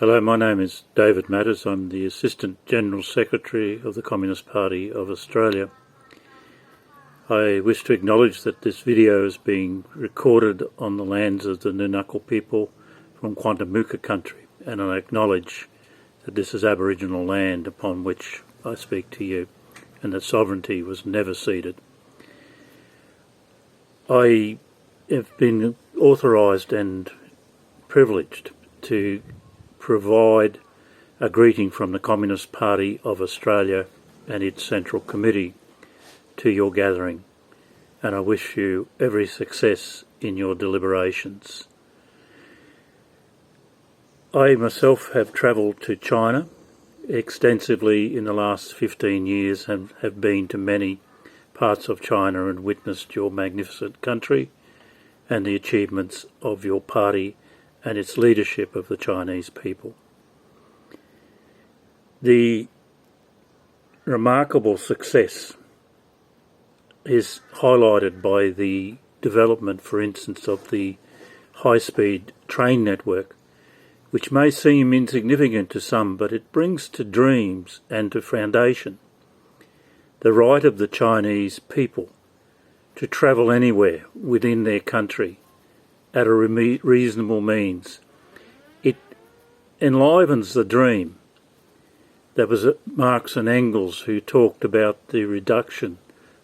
Hello, my name is David Matters. I'm the Assistant General Secretary of the Communist Party of Australia. I wish to acknowledge that this video is being recorded on the lands of the Nunukal people from Quantamuka country, and I acknowledge that this is Aboriginal land upon which I speak to you, and that sovereignty was never ceded. I have been authorised and privileged to provide a greeting from the Communist Party of Australia and its Central Committee to your gathering, and I wish you every success in your deliberations. I myself have travelled to China extensively in the last 15 years and have been to many parts of China and witnessed your magnificent country and the achievements of your party and its leadership of the Chinese people. The remarkable success is highlighted by the development, for instance, of the high-speed train network, which may seem insignificant to some, but it brings to dreams and to foundation the right of the Chinese people to travel anywhere within their country at a reasonable means. It enlivens the dream. That was Marx and Engels who talked about the reduction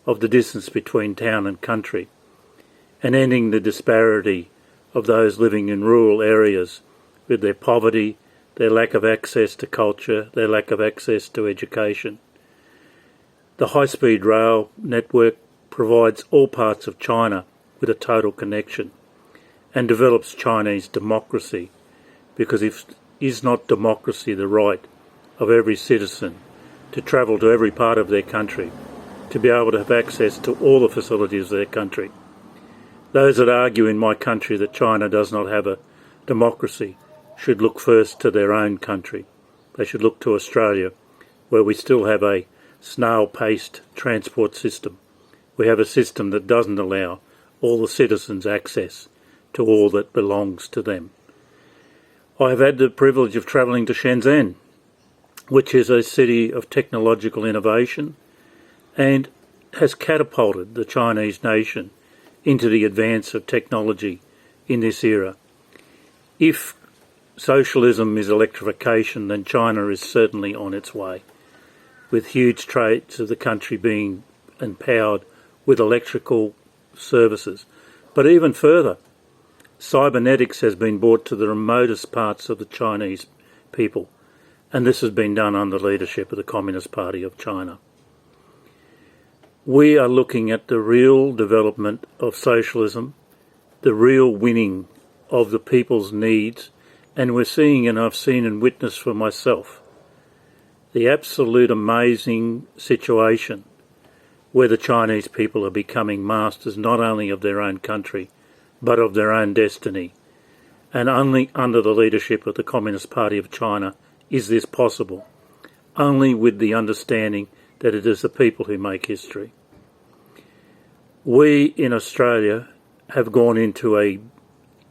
of the distance between town and country and ending the disparity of those living in rural areas with their poverty, their lack of access to culture, their lack of access to education. The high-speed rail network provides all parts of China with a total connection and develops Chinese democracy, because is not democracy the right of every citizen to travel to every part of their country, to be able to have access to all the facilities of their country? Those that argue in my country that China does not have a democracy should look first to their own country. They should look to Australia, where we still have a snail-paced transport system. We have a system that doesn't allow all the citizens access to all that belongs to them. I have had the privilege of travelling to Shenzhen, which is a city of technological innovation and has catapulted the Chinese nation into the advance of technology in this era. If socialism is electrification, then China is certainly on its way, with huge trades of the country being empowered with electrical services. But even further, cybernetics has been brought to the remotest parts of the Chinese people, and this has been done under the leadership of the Communist Party of China. We are looking at the real development of socialism, the real winning of the people's needs, and we're seeing, and I've seen and witnessed for myself, the absolute amazing situation where the Chinese people are becoming masters not only of their own country, but of their own destiny. And only under the leadership of the Communist Party of China is this possible, only with the understanding that it is the people who make history. We in Australia have gone into a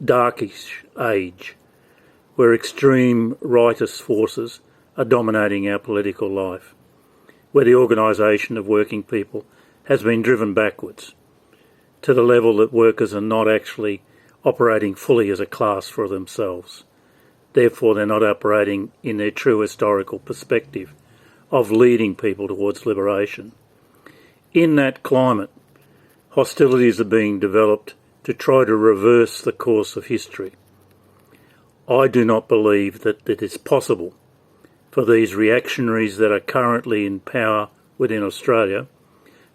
darkish age where extreme rightist forces are dominating our political life, where the organisation of working people has been driven backwards to the level that workers are not actually operating fully as a class for themselves. Therefore, they're not operating in their true historical perspective of leading people towards liberation. In that climate, hostilities are being developed to try to reverse the course of history. I do not believe that it is possible for these reactionaries that are currently in power within Australia,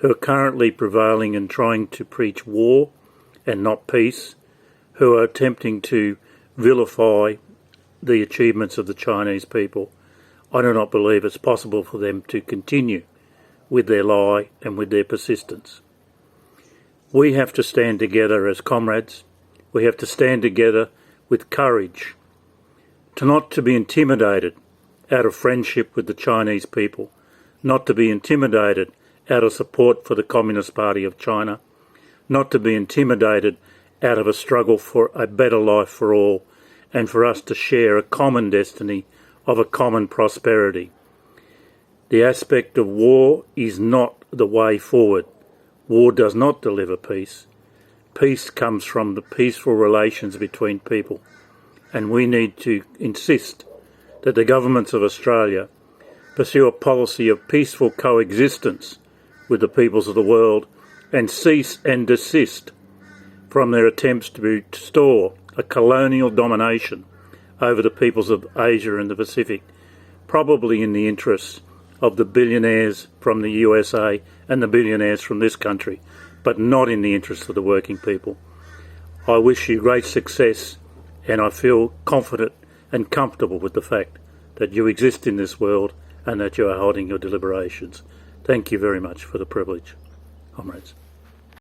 who are currently prevailing and trying to preach war and not peace, who are attempting to vilify the achievements of the Chinese people. I do not believe it's possible for them to continue with their lie and with their persistence. We have to stand together as comrades. We have to stand together with courage, not to be intimidated out of friendship with the Chinese people, not to be intimidated out of support for the Communist Party of China, not to be intimidated out of a struggle for a better life for all, and for us to share a common destiny of a common prosperity. The aspect of war is not the way forward. War does not deliver peace. Peace comes from the peaceful relations between people, and we need to insist that the governments of Australia pursue a policy of peaceful coexistence with the peoples of the world and cease and desist from their attempts to restore a colonial domination over the peoples of Asia and the Pacific, probably in the interests of the billionaires from the USA and the billionaires from this country, but not in the interests of the working people. I wish you great success, and I feel confident and comfortable with the fact that you exist in this world and that you are holding your deliberations. Thank you very much for the privilege, comrades.